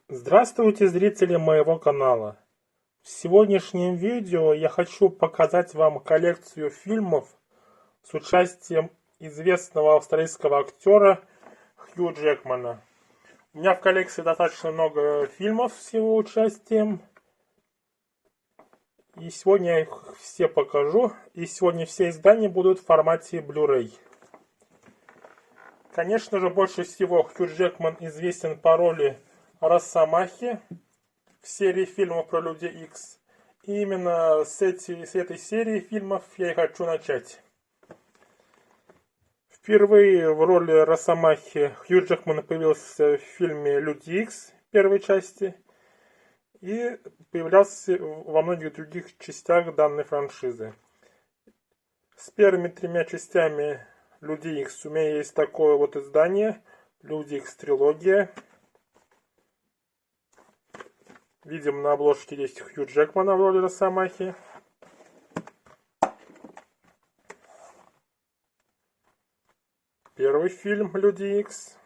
Здравствуйте, зрители моего канала! В сегодняшнем видео я хочу показать вам коллекцию фильмов с участием известного австралийского актера Хью Джекмана. У меня в коллекции достаточно много фильмов с его участием. И сегодня я их все покажу. И сегодня все издания будут в формате Blu-ray. Конечно же, больше всего Хью Джекман известен по роли Росомахи в серии фильмов про Люди Икс. И именно с этой серии фильмов я и хочу начать. Впервые в роли Росомахи Хью Джекман появился в фильме Люди Икс первой части и появлялся во многих других частях данной франшизы. С первыми тремя частями Люди Икс у меня есть такое вот издание Люди Икс трилогия. Видим, на обложке есть Хью Джекмана в роли Росомахи. Первый фильм Люди Икс.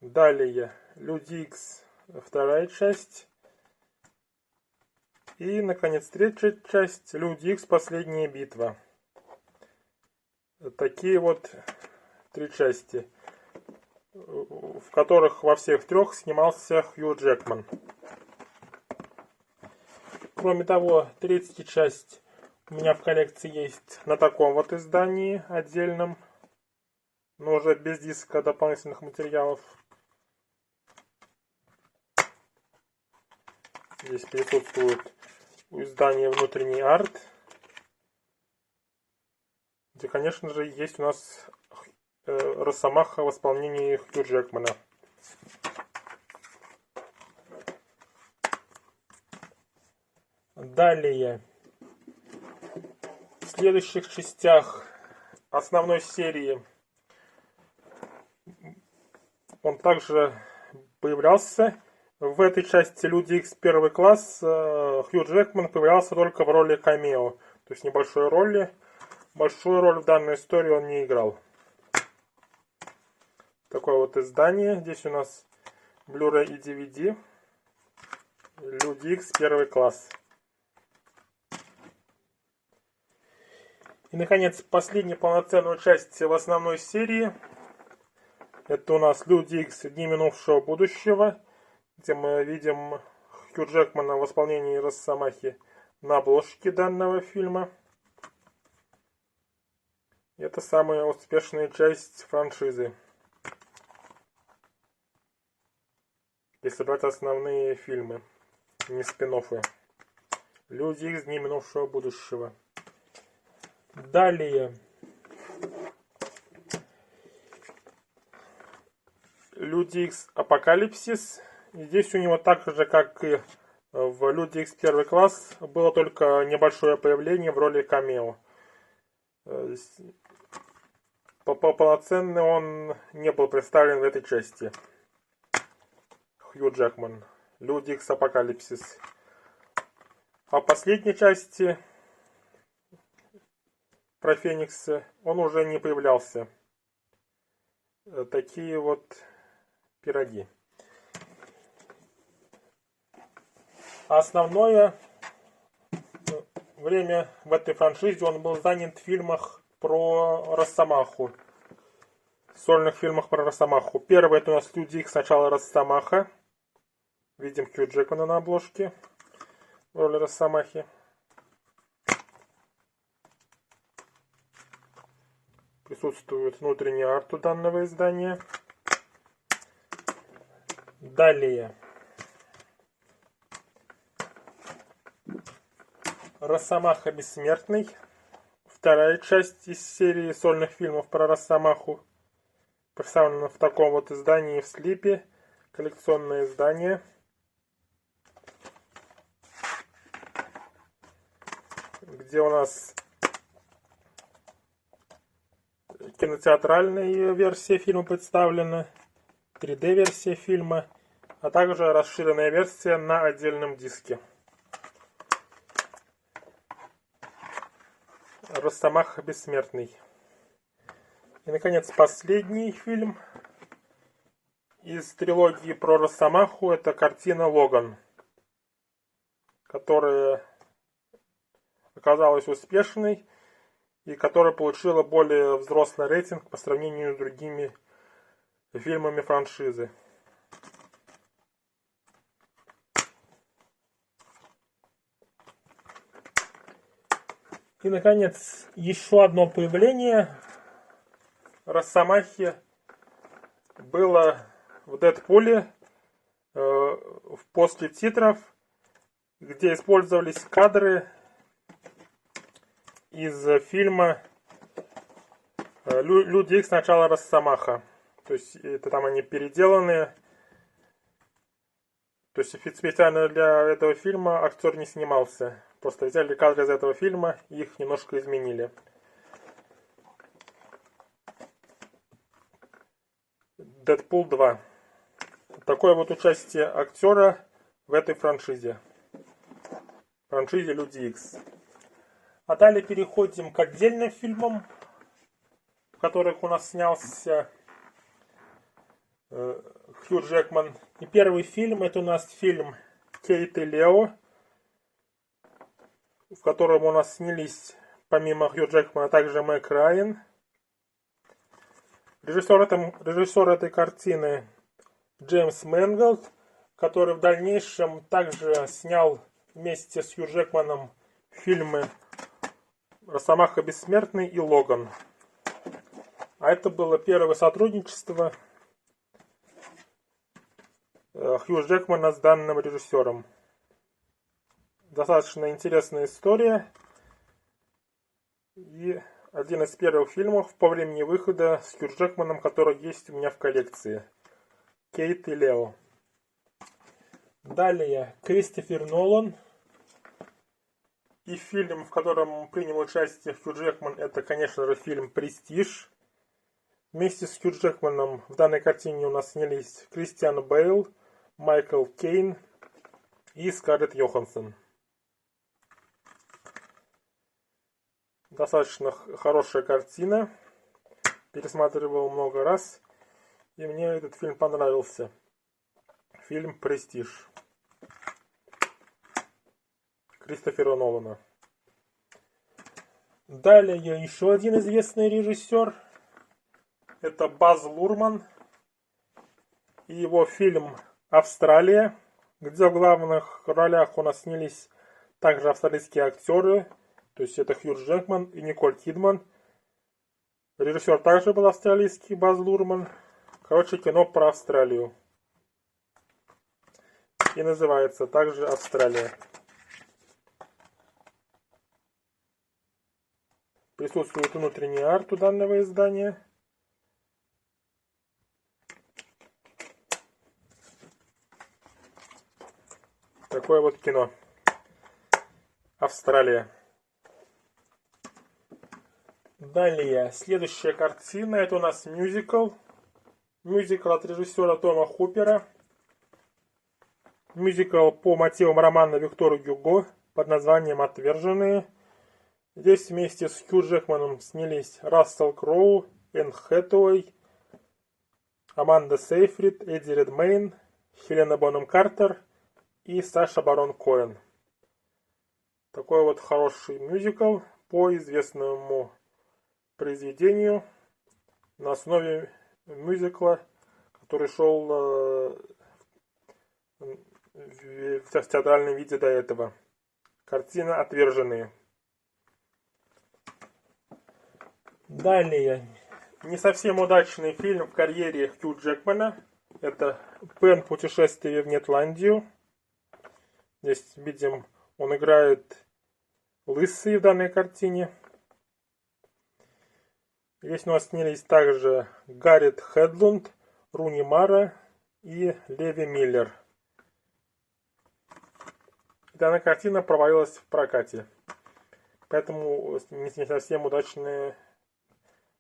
Далее Люди Икс вторая часть. И, наконец, третья часть Люди Икс Последняя битва. Такие вот три части, в которых во всех трех снимался Хью Джекман. Кроме того, третья часть у меня в коллекции есть на таком вот издании отдельном, но уже без диска дополнительных материалов. Здесь присутствует издание «Внутренний арт», где, конечно же, есть у нас Росомаха в исполнении Хью Джекмана. Далее, в следующих частях основной серии он также появлялся. В этой части Люди Икс первый класс Хью Джекман появлялся только в роли камео, то есть небольшой роли. Большую роль в данной истории он не играл. Такое вот издание. Здесь у нас Blu-ray и DVD. Люди Икс первый класс. И, наконец, последняя полноценная часть в основной серии. Это у нас Люди Икс Дни минувшего будущего, где мы видим Хью Джекмана в исполнении Росомахи на обложке данного фильма. Это самая успешная часть франшизы, если брать основные фильмы, не спин-оффы. Люди Икс Дни минувшего будущего. Далее. Люди Икс Апокалипсис. И здесь у него так же, как и в Люди Икс первый класс, было только небольшое появление в роли камео. Полноценно он не был представлен в этой части. Хью Джекман. Люди Икс Апокалипсис. А в последней части про Феникса он уже не появлялся. Такие вот пироги. Основное время в этой франшизе он был занят в фильмах про Росомаху. В сольных фильмах про Росомаху. Первый это у нас Люди Икс сначала Росомаха. Видим Хью Джекмана на обложке в роли Росомахи. Присутствует внутренний арт у данного издания. Далее. Росомаха Бессмертный. Вторая часть из серии сольных фильмов про Росомаху. Представлена в таком вот издании в слипе. Коллекционное издание. Где у нас кинотеатральная версия фильма представлена, 3D-версия фильма, а также расширенная версия на отдельном диске. Росомаха Бессмертный. И, наконец, последний фильм из трилогии про Росомаху это картина «Логан», которая оказалась успешной и которая получила более взрослый рейтинг по сравнению с другими фильмами франшизы. И, наконец, еще одно появление Росомахи было в Дэдпуле после титров, где использовались кадры из фильма «Люди Икс. Начало Росомаха». То есть это там они переделанные. То есть специально для этого фильма актер не снимался. Просто взяли кадры из этого фильма и их немножко изменили. Дэдпул 2. Такое вот участие актера в этой франшизе. Франшизе Люди Икс. А далее переходим к отдельным фильмам, в которых у нас снялся Хью Джекман. И первый фильм это у нас фильм «Кейт и Лео», в котором у нас снялись помимо Хью Джекмана также Мэг Райан. Режиссер этой картины Джеймс Мэнголд, который в дальнейшем также снял вместе с Хью Джекманом фильмы «Росомаха Бессмертный» и «Логан». А это было первое сотрудничество Хью Джекмана с данным режиссером. Достаточно интересная история. И один из первых фильмов по времени выхода с Хью Джекманом, который есть у меня в коллекции. «Кейт и Лео». Далее Кристофер Нолан. И фильм, в котором принял участие Хью Джекман, это, конечно же, фильм «Престиж». Вместе с Хью Джекманом в данной картине у нас снялись Кристиан Бейл, Майкл Кейн и Скарлетт Йоханссон. Достаточно хорошая картина. Пересматривал много раз. И мне этот фильм понравился. Фильм «Престиж» Кристофера Нолана. Далее еще один известный режиссер. Это Баз Лурман. И его фильм «Австралия», где в главных ролях у нас снялись также австралийские актеры. То есть это Хью Джекман и Николь Кидман. Режиссер также был австралийский, Баз Лурман. Короче, кино про Австралию. И называется также «Австралия». Присутствует внутренний арт у данного издания. Такое вот кино. «Австралия». Далее, следующая картина, это у нас мюзикл. Мюзикл от режиссера Тома Хупера. Мюзикл по мотивам романа Виктора Гюго под названием «Отверженные». Здесь вместе с Хью Джекманом снялись Рассел Кроу, Энн Хэтэуэй, Аманда Сейфрид, Эдди Редмейн, Хелена Бонем Картер и Саша Барон Коэн. Такой вот хороший мюзикл по известному произведению на основе мюзикла, который шел в театральном виде до этого. Картина «Отверженные». Далее, не совсем удачный фильм в карьере Хью Джекмана. Это «Пен. Путешествие в Нетландию». Здесь видим, он играет лысый в данной картине. Здесь у нас снялись также Гаррет Хедлунд, Руни Мара и Леви Миллер. Данная картина провалилась в прокате. Поэтому не совсем удачная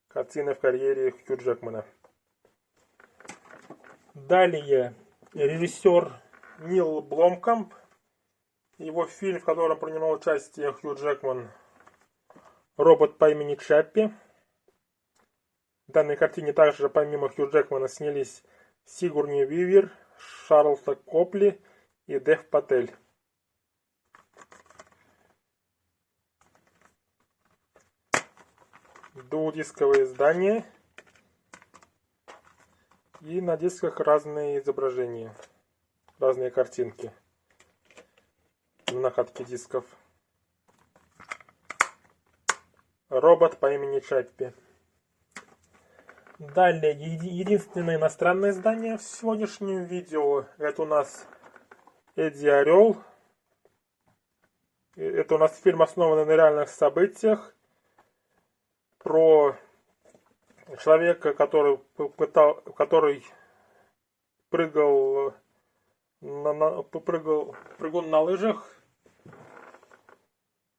картина в карьере Хью Джекмана. Далее режиссер Нил Бломкамп. Его фильм, в котором принимал участие Хью Джекман, «Робот по имени Чаппи». В данной картине также помимо Хью Джекмана снялись Сигурни Вивер, Шарлотта Копли и Дев Патель. Двухдисковое издание. И на дисках разные изображения, разные картинки в накатке дисков. Робот по имени Чаппи. Далее, единственное иностранное издание в сегодняшнем видео, это у нас Эдди Орел. Это у нас фильм, основанный на реальных событиях, про человека, который прыгал прыгун на лыжах,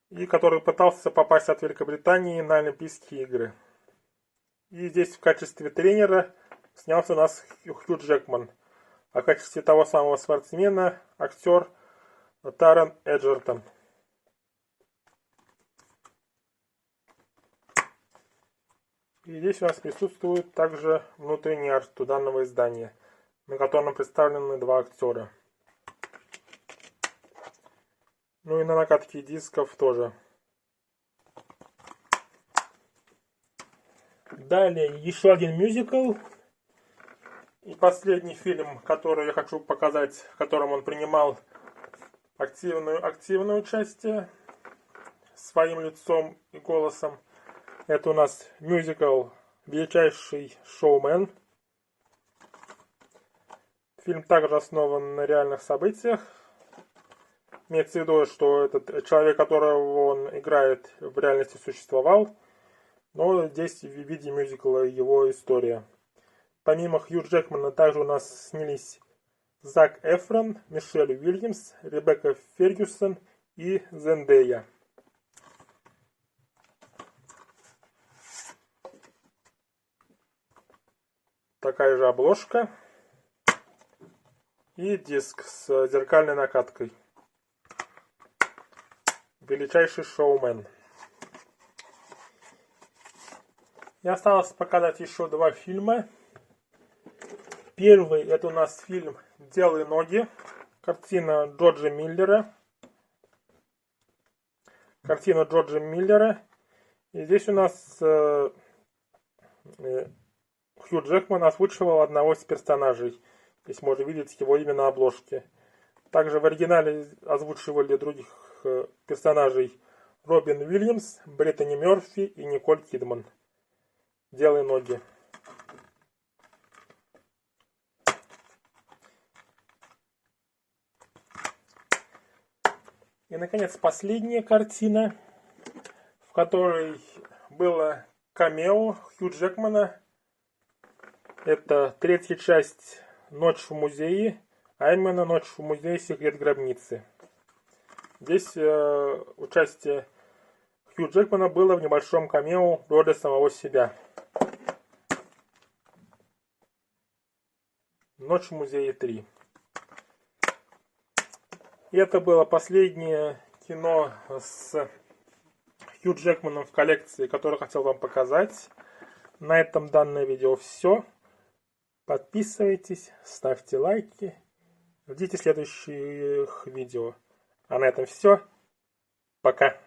и который пытался попасть от Великобритании на Олимпийские игры. И здесь в качестве тренера снялся у нас Хью Джекман, а в качестве того самого спортсмена актер Таран Эджертон. И здесь у нас присутствует также внутренний арт данного издания, на котором представлены два актера. Ну и на накатке дисков тоже. Далее еще один мюзикл. И последний фильм, который я хочу показать, в котором он принимал активное участие своим лицом и голосом. Это у нас мюзикл «Величайший шоумен». Фильм также основан на реальных событиях. Имеется в виду, что этот человек, которого он играет, в реальности существовал. Но здесь в виде мюзикла его история. Помимо Хью Джекмана также у нас снялись Зак Эфрон, Мишель Уильямс, Ребекка Фергюсон и Зендея. Такая же обложка и диск с зеркальной накаткой. Величайший шоумен. И осталось показать еще два фильма. Первый, это у нас фильм «Делай ноги». Картина Джорджа Миллера. И здесь у нас Хью Джекман озвучивал одного из персонажей. Здесь можно видеть его имя на обложке. Также в оригинале озвучивали других персонажей Робин Уильямс, Бреттани Мерфи и Николь Кидман. «Делай ноги». И, наконец, последняя картина, в которой было камео Хью Джекмана. Это третья часть «Ночь в музее», а именно «Ночь в музее. Секрет гробницы». Здесь участие Хью Джекмана было в небольшом камео в роли самого себя. «Ночь в музее 3». И это было последнее кино с Хью Джекманом в коллекции, которое хотел вам показать. На этом данное видео все. Подписывайтесь, ставьте лайки, ждите следующих видео. А на этом все. Пока.